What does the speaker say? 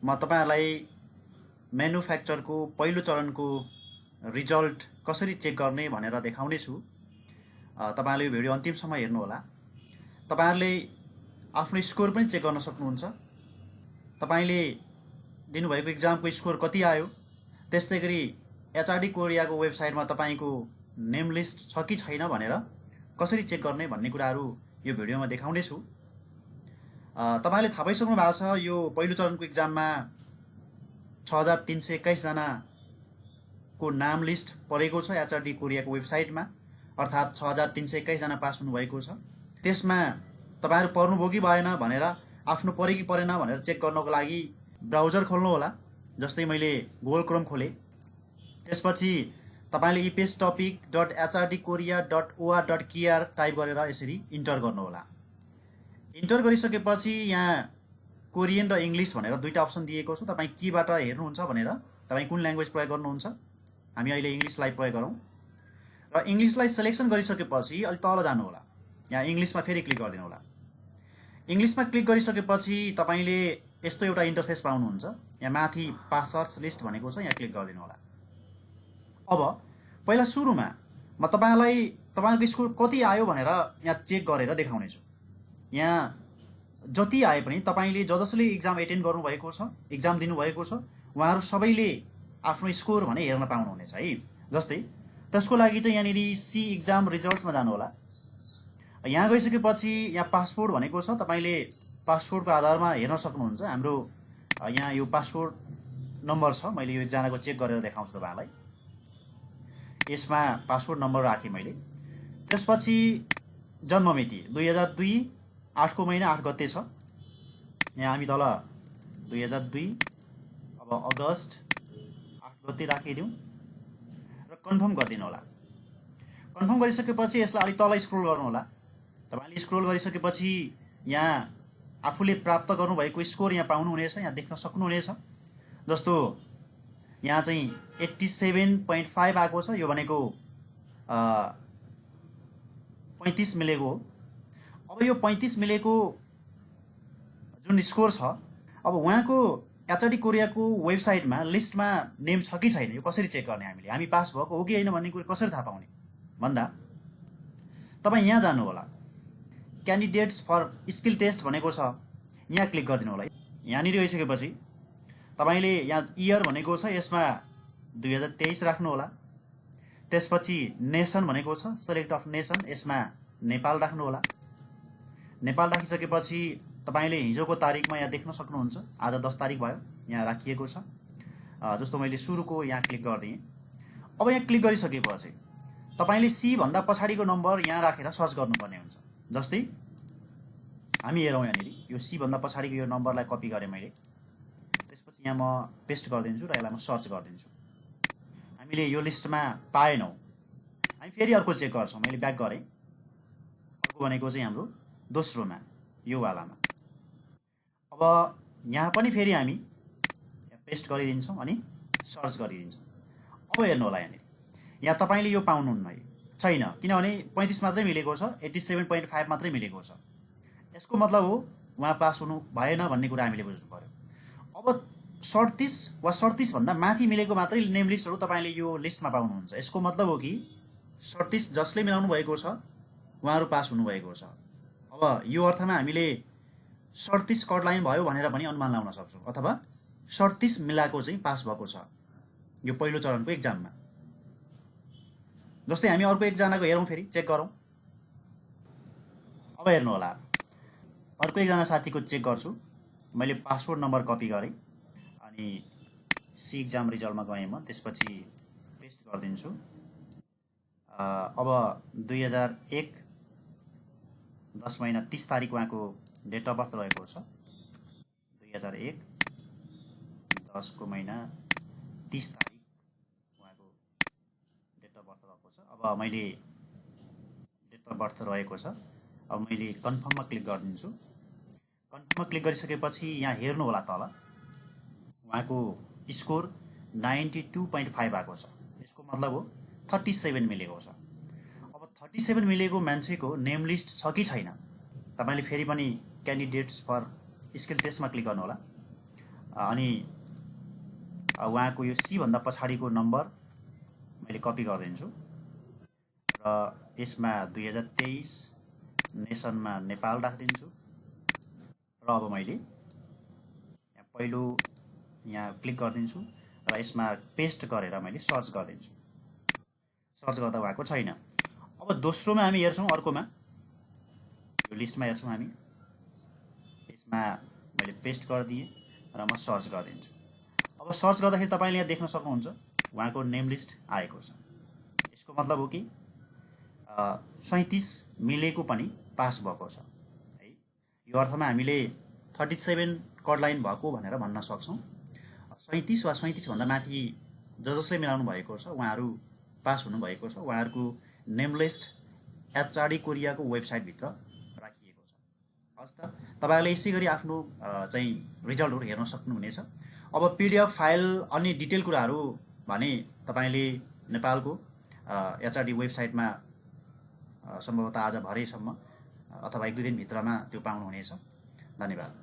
म तपाईहरुलाई म्यानुफ्याक्चरको पहिलो चरणको रिजल्ट कसरी चेक गर्ने भनेर देखाउने छु। तपाईहरुले यो भिडियो अन्तिमसम्म हेर्नु होला। तपाईहरुले आफ्नो स्कोर पनि चेक गर्न सक्नुहुन्छ। तपाईले दिनुभएको एक्जामको स्कोर कति आयो, त्यसैगरी एचआरडी कोरियाको वेबसाइटमा तपाईको नेम लिस्ट छ कि छैन भनेर कसरी चेक गर्ने भन्ने कुराहरु यो भिडियोमा देखाउने छु। तपाईले थाहा पाइसक्नु भएको छ यो पहिलो चरणको एक्जाममा 6321 जना को नाम लिस्ट परेको छ एचआरडी कोरियाको वेबसाइटमा, अर्थात 6321 जना पास हुनु भएको छ। त्यसमा तपाईहरु पर्नुभयो कि भएन भनेर आफ्नो परे कि परेन भनेर चेक गर्नको लागि ब्राउजर खोल्नु होला। जस्तै मैले गुगल क्रोम खोले, त्यसपछि तपाईले EPS topic.hrdkorea.or.kr टाइप गरेर यसरी इन्टर गर्नु होला। इन्टर गरिसकेपछि यहाँ कोरियन र इंग्लिश भनेर दुईटा अप्सन दिएको छ। तपाई केबाट हेर्नुहुन्छ भनेर तपाई कुन ल्याङ्ग्वेज प्रयोग गर्नुहुन्छ। हामी अहिले इंग्लिशलाई प्रयोग गरौँ र इंग्लिशलाई सिलेक्सन गरिसकेपछि अलि तल जानु होला। यहाँ इंग्लिशमा फेरि क्लिक गरिदिनु होला। इंग्लिशमा क्लिक गरिसकेपछि तपाईले यस्तो एउटा इन्टरफेस पाउनुहुन्छ। यहाँ माथि पासर्स लिस्ट भनेको छ, यहाँ क्लिक गरिदिनु होला। अब पहिला सुरुमा म तपाईलाई तपाईको स्कोर कति आयो भनेर यहाँ चेक गरेर देखाउने छु। यहाँ जति आए पनि तपाईले जसले एक्जाम एटेन्ड गर्नु भएको छ, एक्जाम दिनु भएको छ, उहाँहरु सबैले आफ्नो स्कोर भने हेर्न पाउनुहुनेछ है। जस्तै त्यसको लागि चाहिँ यहाँनिर सी एक्जाम रिजल्ट्समा जानु होला। यहाँ गइसकेपछि यहाँ पासपोर्ट भनेको छ, तपाईले पासपोर्टको आधारमा हेर्न सक्नुहुन्छ। हाम्रो यहाँ यो पासपोर्ट नम्बर छ, मैले यो एकजनाको चेक गरेर देखाउँछु तपाईलाई। यसमा पासपोर्ट नम्बर राखे मैले। त्यसपछि जन्ममिति 2002 8 को महिना 8 गते छ। यहाँ हामी तल 2002 अब अगस्त 8 गते राखिदिउँ र कन्फर्म गरिदिनु होला। कन्फर्म गरिसकेपछि यसलाई अलि तल स्क्रोल गर्नु होला। तपाईले स्क्रोल गरिसकेपछि यहाँ आफूले प्राप्त गर्नुभएको स्कोर यहाँ पाउनुहुनेछ, यहाँ देख्न सक्नुहुनेछ। जस्तो यहाँ चाहिँ 87.5 आएको छ। यो भनेको 35 मिलेको हो। अब यो 35 मिलेको जुन स्कोर छ, अब उहाँको एचआरडी कोरियाको वेबसाइटमा लिस्टमा नेम छ कि छैन यो कसरी चेक गर्ने हामीले। हामी पास भएको हो कि हैन भन्ने कुरा कसरी थाहा पाउने भन्दा तपाई यहाँ जानु होला। क्यान्डिडेट्स फर स्किल टेस्ट भनेको छ, यहाँ क्लिक गरिदिनु होला। यहाँनिर गइसकेपछि तपाईले यहाँ इयर भनेको छ, यसमा 2023 राख्नु होला। त्यसपछि नेसन भनेको छ, सेलेक्ट अफ नेसन, यसमा नेपाल राख्नु होला। नेपाल राखिसकेपछि तपाईले हिजोको तारिखमा यहाँ देख्न सक्नुहुन्छ। आज 10 तारिख भयो, यहाँ राखिएको छ। जस्तो मैले सुरुको यहाँ क्लिक गर्दिएँ। अब यहाँ क्लिक गरिसकेपछि तपाईले सी भन्दा पछाडीको नम्बर यहाँ राखेर सर्च गर्नुपर्ने हुन्छ। जस्तै हामी हेरौँ यहाँनिर यो सी भन्दा पछाडीको यो नम्बरलाई कपी गरेँ मैले। त्यसपछि यहाँ म पेस्ट गरिदिन्छु र यसलाई म सर्च गरिदिन्छु। हामीले यो लिस्टमा पाएनौँ, हामी फेरि अर्को चेक गर्छौँ। मैले ब्याक गरेँ। अर्को भनेको चाहिँ हाम्रो दोस्रोमा यो वालामा। अब यहाँ पनि फेरि हामी पेस्ट गरिदिन्छौँ अनि सर्च गरिदिन्छौँ। अब हेर्नु होला यहाँनिर यहाँ तपाईले यो पाउनुहुन्न है, छैन, किनभने 35 मात्रै मिलेको छ, 87.5 मात्रै मिलेको छ। यसको मतलब हो उहाँ पास हुनु भएन भन्ने कुरा हामीले बुझ्नु पर्यो। अब 37 वा 37 भन्दा माथि मिलेको मात्रै नेम लिस्टहरु तपाईले यो लिस्टमा पाउनुहुन्छ। यसको मतलब हो कि 37 जसले मिलाउनु भएको छ उहाँहरु पास हुनु भएको छ। अब यो अर्थमा हामीले 37 कट लाइन भयो भनेर पनि अनुमान लगाउन सक्छौं, अथवा 37 मिलाको चाहिँ पास भएको छ यो पहिलो चरणको एक्जाममा। जस्तै हामी अर्को एकजनाको हेरौँ, फेरि चेक गरौँ। अब हेर्नु होला, अर्को एकजना साथीको चेक गर्छु। मैले पासपोर्ट नम्बर कपी गरेँ अनि सी एक्जाम रिजल्टमा गएँ म। त्यसपछि पेस्ट गरिदिन्छु। अब 2001 10 महिना 30 तारिख उहाँको डेट अफ बर्थ रहेको छ। 2001 10 को महिना 30 तारिख उहाँको डेट अफ बर्थ रहेको छ। अब मैले डेट अफ बर्थ रहेको छ। अब मैले कन्फर्ममा क्लिक गरिदिन्छु। कन्फर्ममा क्लिक गरिसकेपछि यहाँ हेर्नु होला तल उहाँको स्कोर 92.5 आएको छ। यसको मतलब हो 37 मिलेको छ। अब 37 मिलेको मान्छेको नेम लिस्ट छ कि छैन तपाईले फेरि पनि क्यान्डिडेट्स फर स्किल टेस्टमा क्लिक गर्नु होला। अनि उहाँको यो सी भन्दा पछाडिको नम्बर मैले कपी गरिदिन्छु र यसमा 2023 नेसनमा नेपाल राखिदिन्छु र अब मैले यहाँ पहिलो यहाँ क्लिक गरिदिन्छु र यसमा पेस्ट गरेर मैले सर्च गरिदिन्छु। सर्च गर्दा भएको छैन। अब दोस्रोमा हामी हेर्छौँ, अर्कोमा यो लिस्टमा हेर्छौँ हामी, यसमा मैले पेस्ट गरिदिएँ र म सर्च गरिदिन्छु। अब सर्च गर्दाखेरि तपाईँले यहाँ देख्न सक्नुहुन्छ उहाँको नेम लिस्ट आएको छ। यसको मतलब हो कि 37 मिलेको पनि पास भएको छ है। यो अर्थमा हामीले 37 कट लाइन भएको भनेर भन्न सक्छौँ। 37 वा 37 भन्दा माथि जसले मिलाउनु भएको छ उहाँहरू पास हुनुभएको छ। उहाँहरूको नेम लिस्ट एचआरडी कोरियाको वेबसाइटभित्र राखिएको छ। हस् त, तपाईँहरूले यसै गरी आफ्नो चाहिँ रिजल्टहरू हेर्न सक्नुहुनेछ। अब पिडिएफ फाइल अन्य डिटेल कुराहरू भने तपाईँले नेपालको एचआरडी वेबसाइटमा सम्भवतः आज भरेसम्म अथवा 1-2 दिनभित्रमा त्यो पाउनुहुनेछ। धन्यवाद।